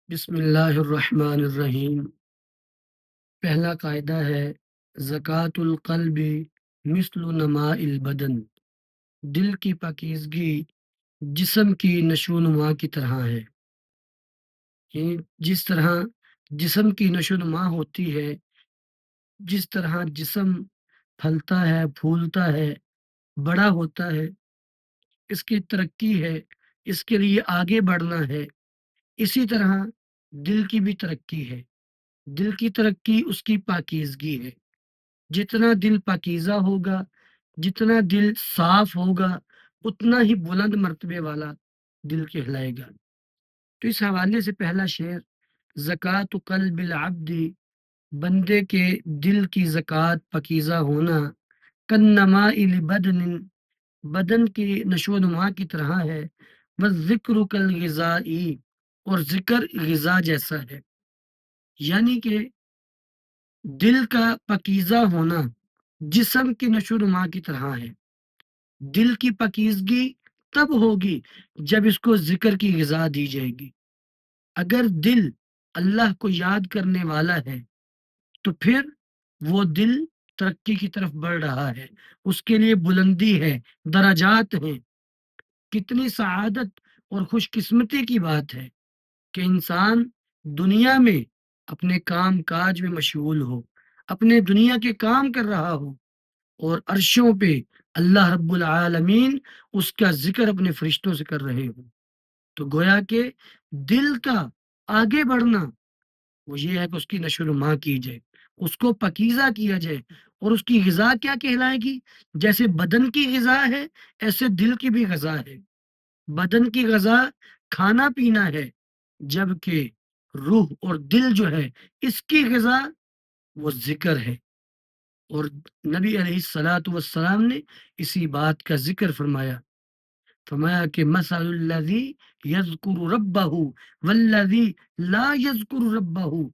بسم اللہ الرحمن الرحیم۔ پہلا قاعدہ ہے زکوٰۃ القلب مثل نماء البدن، دل کی پاکیزگی جسم کی نشو و نما کی طرح ہے۔ یعنی جس طرح جسم کی نشو و نما ہوتی ہے، جس طرح جسم پھلتا ہے، پھولتا ہے، بڑا ہوتا ہے، اس کی ترقی ہے، اس کے لیے آگے بڑھنا ہے، اسی طرح دل کی بھی ترقی ہے۔ دل کی ترقی اس کی پاکیزگی ہے۔ جتنا دل پاکیزہ ہوگا، جتنا دل صاف ہوگا، اتنا ہی بلند مرتبے والا دل کہلائے گا۔ تو اس حوالے سے پہلا شعر، زکوٰۃ قلب العبد، بندے کے دل کی زکوٰۃ پاکیزہ ہونا، کالنماء لبدن، بدن کی نشو و نما کی طرح ہے، والذکر کالغذاء، اور ذکر غذا جیسا ہے۔ یعنی کہ دل کا پاکیزہ ہونا جسم کی نشو و نما کی طرح ہے۔ دل کی پاکیزگی تب ہوگی جب اس کو ذکر کی غذا دی جائے گی۔ اگر دل اللہ کو یاد کرنے والا ہے تو پھر وہ دل ترقی کی طرف بڑھ رہا ہے، اس کے لیے بلندی ہے، درجات ہیں۔ کتنی سعادت اور خوش قسمتی کی بات ہے کہ انسان دنیا میں اپنے کام کاج میں مشغول ہو، اپنے دنیا کے کام کر رہا ہو، اور عرشوں پہ اللہ رب العالمین اس کا ذکر اپنے فرشتوں سے کر رہے ہوں۔ تو گویا کہ دل کا آگے بڑھنا وہ یہ ہے کہ اس کی نشو و نما کی جائے، اس کو پاکیزہ کیا جائے، اور اس کی غذا کیا کہلائے گی؟ جیسے بدن کی غذا ہے، ایسے دل کی بھی غذا ہے۔ بدن کی غذا کھانا پینا ہے، جبکہ روح اور دل جو ہے اس کی غذا وہ ذکر ہے۔ اور نبی علیہ الصلاۃ والسلام نے اسی بات کا ذکر فرمایا کہ مثل الذی یذکر ربہ والذی لا یذکر ربہ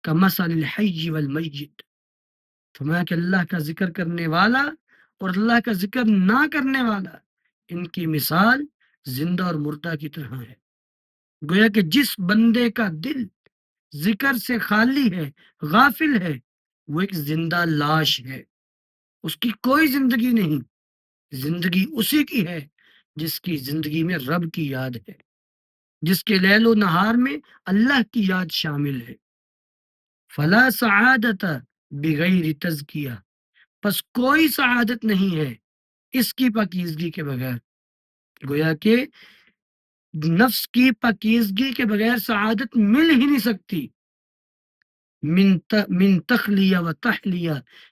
کمثل الحی والمیت۔ فرمایا کہ اللہ کا ذکر کرنے والا اور اللہ کا ذکر نہ کرنے والا، ان کی مثال زندہ اور مردہ کی طرح ہے۔ گویا کہ جس بندے کا دل ذکر سے خالی ہے، غافل ہے، وہ ایک زندہ لاش ہے، اس کی کوئی زندگی نہیں۔ زندگی اسی کی ہے جس کی زندگی میں رب کی یاد ہے، جس کے لیل و نہار میں اللہ کی یاد شامل ہے۔ فلا سعادت بغیر تزکیہ، پس کوئی سعادت نہیں ہے اس کی پاکیزگی کے بغیر۔ گویا کہ نفس کی پاکیزگی کے بغیر سعادت مل ہی نہیں سکتی۔ من تخلیہ و تحلیہ،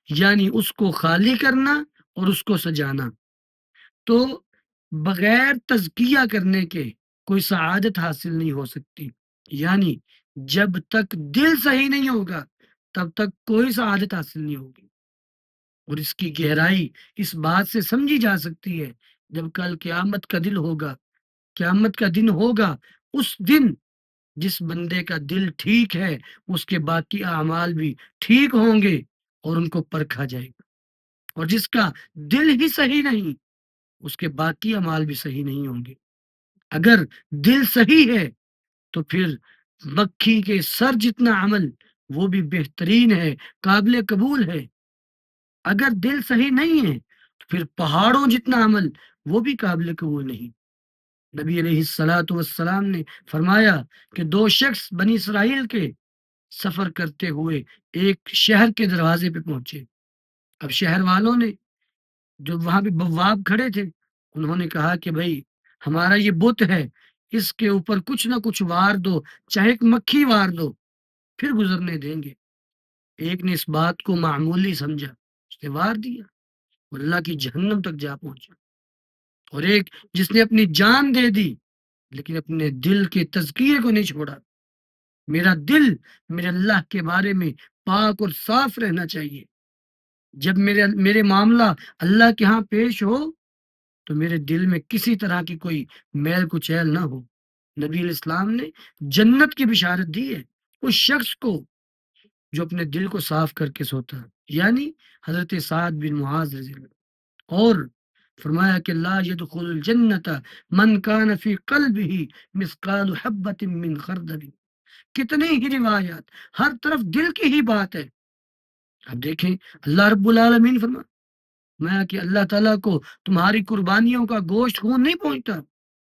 یعنی اس کو خالی کرنا اور اس کو سجانا۔ تو بغیر تزکیہ کرنے کے کوئی سعادت حاصل نہیں ہو سکتی۔ یعنی جب تک دل صحیح نہیں ہوگا تب تک کوئی سعادت حاصل نہیں ہوگی۔ اور اس کی گہرائی اس بات سے سمجھی جا سکتی ہے، جب کل قیامت کا دل ہوگا، قیامت کا دن ہوگا، اس دن جس بندے کا دل ٹھیک ہے اس کے باقی اعمال بھی ٹھیک ہوں گے اور ان کو پرکھا جائے گا، اور جس کا دل ہی صحیح نہیں اس کے باقی اعمال بھی صحیح نہیں ہوں گے۔ اگر دل صحیح ہے تو پھر مکھی کے سر جتنا عمل وہ بھی بہترین ہے، قابل قبول ہے۔ اگر دل صحیح نہیں ہے تو پھر پہاڑوں جتنا عمل وہ بھی قابل قبول نہیں۔ نبی علیہ الصلاۃ والسلام نے فرمایا کہ دو شخص بنی اسرائیل کے سفر کرتے ہوئے ایک شہر کے دروازے پہ پہنچے۔ اب شہر والوں نے، جو وہاں پہ بواب کھڑے تھے، انہوں نے کہا کہ بھائی ہمارا یہ بت ہے، اس کے اوپر کچھ نہ کچھ وار دو، چاہے ایک مکھی وار دو، پھر گزرنے دیں گے۔ ایک نے اس بات کو معمولی سمجھا، اس نے وار دیا اور اللہ کی جہنم تک جا پہنچا۔ اور ایک جس نے اپنی جان دے دی لیکن اپنے دل کے تزکیے کو نہیں چھوڑا۔ میرا دل میرے اللہ کے بارے میں پاک اور صاف رہنا چاہیے۔ جب میرے معاملہ اللہ کے ہاں پیش ہو تو میرے دل میں کسی طرح کی کوئی میل کچیل نہ ہو۔ نبی علیہ السلام نے جنت کی بشارت دی ہے اس شخص کو جو اپنے دل کو صاف کر کے سوتا ہے، یعنی حضرت سعد بن معاذ رضی اللہ عنہ۔ اور فرمایا کہ لا يدخل الجنت من کان فی قلبہ مثقال حبۃ من خردل، کتنی ہی روایات، ہر طرف دل کی ہی بات ہے۔ اب دیکھیں اللہ رب العالمین فرمایا کہ اللہ تعالیٰ کو تمہاری قربانیوں کا گوشت خون نہیں پہنچتا،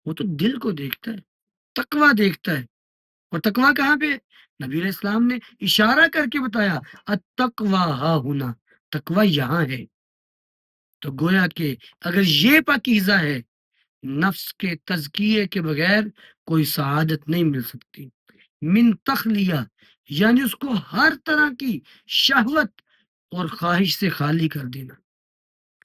وہ تو دل کو دیکھتا ہے، تقوی دیکھتا ہے۔ اور تقوی کہاں پہ ہے؟ نبی علیہ السلام نے اشارہ کر کے بتایا، التقوی ہا ہونا، تقوی یہاں ہے۔ تو گویا کہ اگر یہ پاکیزہ ہے، نفس کے تزکیے کے بغیر کوئی سعادت نہیں مل سکتی۔ من تخلیہ یعنی اس کو ہر طرح کی شہوت اور خواہش سے خالی کر دینا،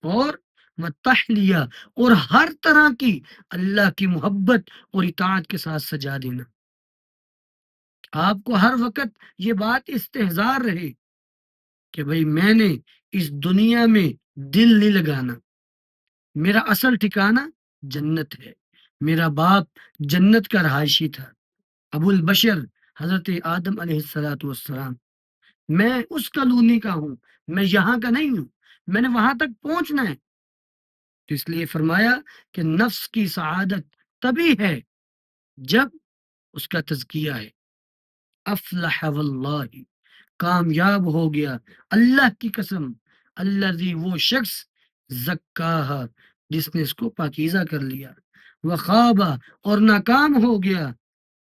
اور متحلیہ اور ہر طرح کی اللہ کی محبت اور اطاعت کے ساتھ سجا دینا۔ آپ کو ہر وقت یہ بات استحضار رہے کہ بھئی میں نے اس دنیا میں دل نہیں لگانا، میرا اصل ٹھکانہ جنت ہے، میرا باپ جنت کا رہائشی تھا، ابو البشر حضرت آدم علیہ السلام، میں اس کالونی کا ہوں، میں یہاں کا نہیں ہوں، میں نے وہاں تک پہنچنا ہے۔ تو اس لیے فرمایا کہ نفس کی سعادت تبھی ہے جب اس کا تزکیہ ہے۔ افلح واللہ، کامیاب ہو گیا اللہ کی قسم، الذی وہ شخص زکاہا جس نے اس کو پاکیزہ کر لیا، وخابہ اور ناکام ہو گیا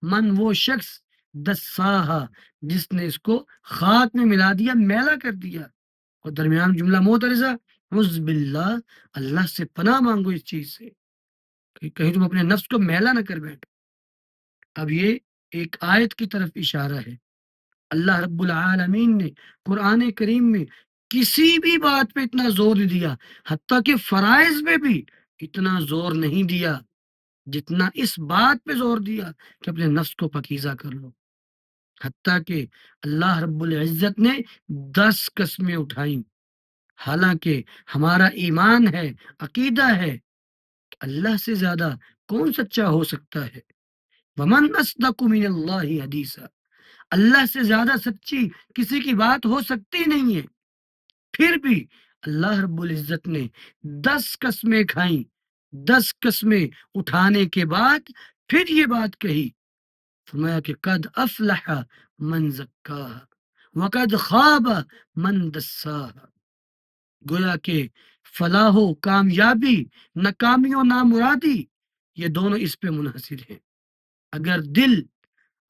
من وہ شخص دساہا جس نے اس کو خاک میں ملا دیا، میلا کر دیا۔ اور درمیان جملہ معترضہ، عز باللہ، اللہ سے پناہ مانگو اس چیز سے کہ کہیں تم اپنے نفس کو میلا نہ کر بیٹھو۔ اب یہ ایک آیت کی طرف اشارہ ہے۔ اللہ رب العالمین نے قرآن کریم میں کسی بھی بات پہ اتنا زور نہیں دیا، حتیٰ کہ فرائض پہ بھی اتنا زور نہیں دیا جتنا اس بات پہ زور دیا کہ اپنے نفس کو پاکیزہ کر لو۔ حتیٰ کہ اللہ رب العزت نے 10 قسمیں اٹھائیں، حالانکہ ہمارا ایمان ہے، عقیدہ ہے کہ اللہ سے زیادہ کون سچا ہو سکتا ہے؟ ومن اصدق من اللہ حدیثا، اللہ سے زیادہ سچی کسی کی بات ہو سکتی نہیں ہے۔ پھر بھی اللہ رب العزت نے 10 قسمیں کھائیں، 10 قسمیں اٹھانے کے بعد پھر یہ بات کہی، فرمایا کہ قد افلح من زکاہا وقد خواب من دساہا۔ گویا کہ فلاح و کامیابی، ناکامی و نامرادی، یہ دونوں اس پہ منحصر ہیں۔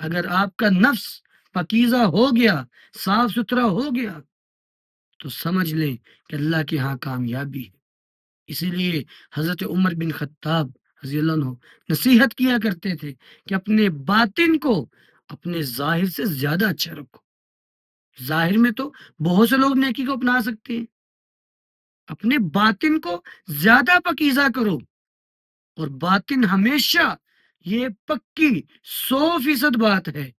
اگر آپ کا نفس پاکیزہ ہو گیا، صاف ستھرا ہو گیا، تو سمجھ لیں کہ اللہ کے ہاں کامیابی ہے۔ اسی لیے حضرت عمر بن خطاب رضی اللہ عنہ نصیحت کیا کرتے تھے کہ اپنے باطن کو اپنے ظاہر سے زیادہ اچھا رکھو۔ ظاہر میں تو بہت سے لوگ نیکی کو اپنا سکتے ہیں، اپنے باطن کو زیادہ پاکیزہ کرو۔ اور باطن ہمیشہ، یہ پکی 100% بات ہے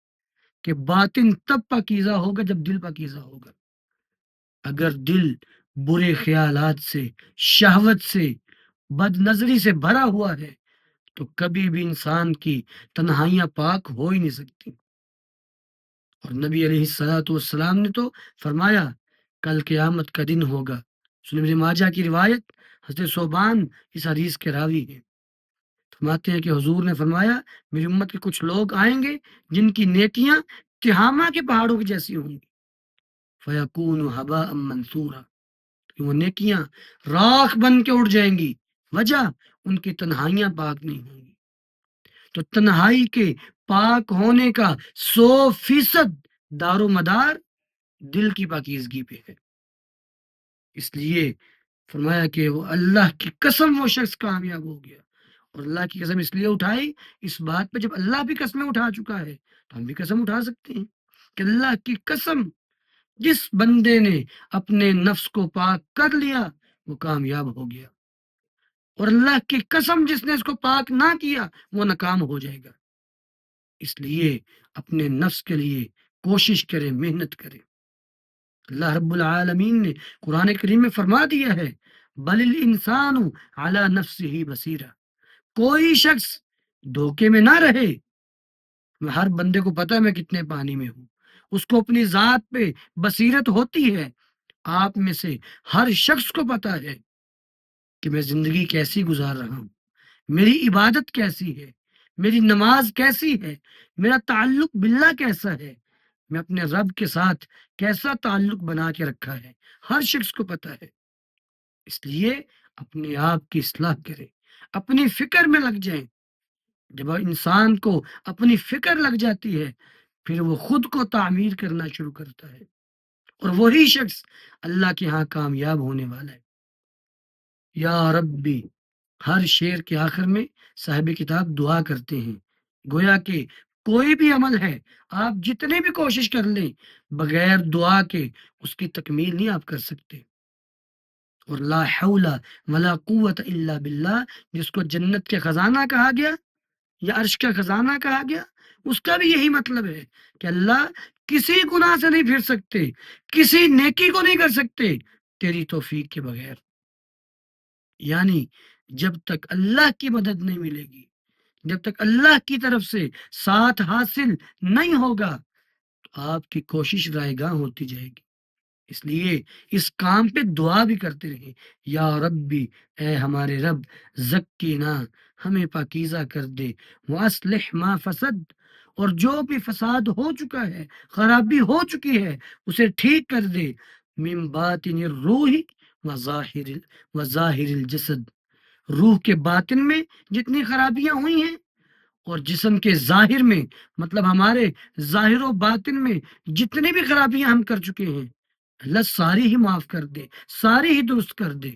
کہ باطن تب پاکیزہ ہوگا جب دل پاکیزہ ہوگا۔ اگر دل برے خیالات سے، شہوت سے، بد نظری سے بھرا ہوا ہے تو کبھی بھی انسان کی تنہائیاں پاک ہو ہی نہیں سکتی۔ اور نبی علیہ السلام نے تو فرمایا کل قیامت کا دن ہوگا۔ سنن ابن ماجہ کی روایت، حضرت ثوبان اس حدیث کے راوی ہیں، فرماتے ہیں کہ حضور نے فرمایا میری امت کے کچھ لوگ آئیں گے جن کی نیکیاں تہامہ کے پہاڑوں کی جیسی ہوں گی، فیکون ھباء منثورا، کہ وہ نیکیاں راکھ بن کے اڑ جائیں گی، وجہ ان کی تنہائیاں پاک نہیں ہوں گی۔ تو تنہائی کے پاک ہونے کا 100% دار و مدار دل کی پاکیزگی پہ ہے۔ اس لیے فرمایا کہ وہ اللہ کی قسم وہ شخص کامیاب ہو گیا۔ اور اللہ کی قسم اس لیے اٹھائی اس بات پہ، جب اللہ بھی قسمیں اٹھا چکا ہے تو ہم بھی قسم اٹھا سکتے ہیں کہ اللہ کی قسم، جس بندے نے اپنے نفس کو پاک کر لیا وہ کامیاب ہو گیا، اور اللہ کی قسم جس نے اس کو پاک نہ کیا وہ ناکام ہو جائے گا۔ اس لیے اپنے نفس کے لیے کوشش کریں، محنت کریں۔ اللہ رب العالمین نے قرآن کریم میں فرما دیا ہے بل الانسان علی نفسہ بصیرہ، کوئی شخص دھوکے میں نہ رہے۔ ہر بندے کو پتا ہے میں کتنے پانی میں ہوں، اس کو اپنی ذات پہ بصیرت ہوتی ہے۔ آپ میں سے ہر شخص کو پتا ہے کہ میں زندگی کیسی گزار رہا ہوں، میری عبادت کیسی ہے، میری نماز کیسی ہے، میرا تعلق باللہ کیسا ہے، میں اپنے رب کے ساتھ کیسا تعلق بنا کے رکھا ہے، ہر شخص کو پتہ ہے۔ اس لیے اپنے آپ کی اصلاح کریں، اپنی فکر میں لگ جائیں۔ جب انسان کو اپنی فکر لگ جاتی ہے، پھر وہ خود کو تعمیر کرنا شروع کرتا ہے، اور وہی شخص اللہ کے ہاں کامیاب ہونے والا ہے۔ یا ربی، ہر شعر کے آخر میں صاحب کتاب دعا کرتے ہیں، گویا کہ کوئی بھی عمل ہے، آپ جتنی بھی کوشش کر لیں، بغیر دعا کے اس کی تکمیل نہیں آپ کر سکتے۔ اور لا حول ولا قوت الا باللہ، جس کو جنت کے خزانہ کہا گیا یا عرش کا خزانہ کہا گیا، اس کا بھی یہی مطلب ہے کہ اللہ کسی گناہ سے نہیں پھر سکتے، کسی نیکی کو نہیں کر سکتے تیری توفیق کے بغیر۔ یعنی جب تک اللہ کی مدد نہیں ملے گی، جب تک اللہ کی طرف سے ساتھ حاصل نہیں ہوگا، تو آپ کی کوشش رائے گاں ہوتی جائے گی۔ اس لیے اس کام پہ دعا بھی کرتے رہے، یا ربی، اے ہمارے رب، زکینا، ہمیں پاکیزہ کر دے، واصلح ما فسد، اور جو بھی فساد ہو چکا ہے، خرابی ہو چکی ہے، اسے ٹھیک کر دے، من باطن الروح و ظاہر الجسد، روح کے باطن میں جتنی خرابیاں ہوئی ہیں اور جسم کے ظاہر میں، مطلب ہمارے ظاہر و باطن میں جتنی بھی خرابیاں ہم کر چکے ہیں، اللہ ساری ہی معاف کر دے، ساری ہی درست کر دے۔